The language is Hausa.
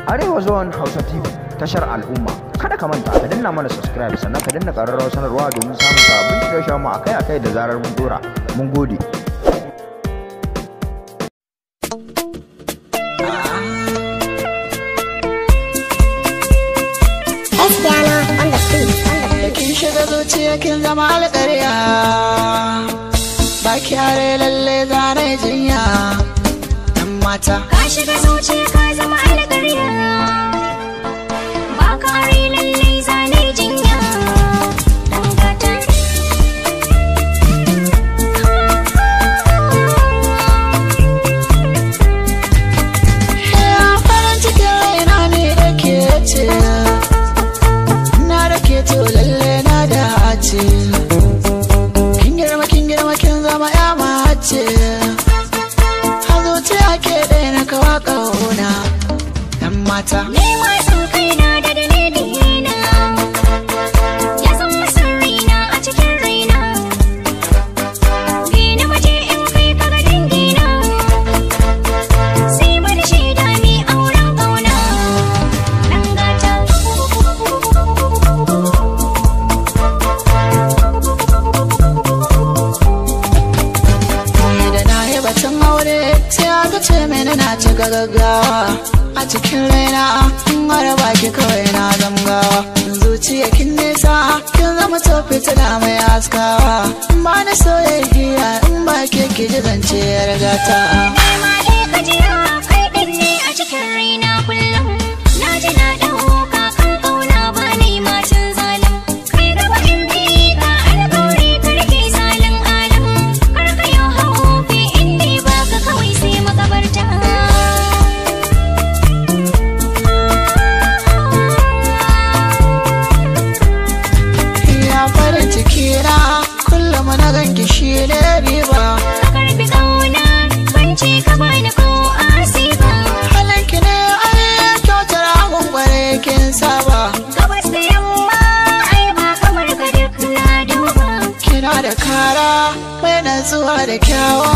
Arewa Zone Hausa TV, tashar al'umma. Kada ka manta ka danna mana subscribe sannan ka danna ƙararrawar sanarwa domin samun sabbin shirye-shiryen mu akai-akai da zarar mun dora. Mun gode. Kin shiga zuciya kin zama alƙarya, ba kyare lalle zane jinya. Ɗan mata ka shiga zuciya ka zama alƙarya, ba kyare lalle zane jinya. Ɗan gata farin cikin raina ne da ke ce, na da ke to lalle na dace. Kin girma kin zama ya mace, a zuciya ke ɗaya na kawa ƙauna. Ɗan mata ne masu kaina da dalilina, ya zama sirrina a cikin raina. Ni na mace in kai ka ga dangina, sai mana shaida mi auren ƙauna. Ɗan gata da na yi batun aure sai aka ce mini na cika gaggawa. A cikin raina in har baki kawai na zamgawa. Zuciya kin nisa kin zama to fitila mai haskawa. Ba na soyayya in ba ke ki ji zance ya rigata. ma dai ka jira kai ɗin ne a cikin raina kullum. Na ji na ɗauka kan ƙauna ba ni macin zalim. Kai gaba in bi ka alƙawari ka rike salin alam. Kar ka yi haufi in dai ba ka kawai sai makabarta. Ya farin ciki na kullum na ganki shi ne riba. Ka karbi ƙauna ban ce ka bani ko asiba. Halinki ne ai kyautar abun gware kin saba. Gabas da yamma ai ba kamar ka duk na duba. Kina da kara mai natsuwa da kyawa.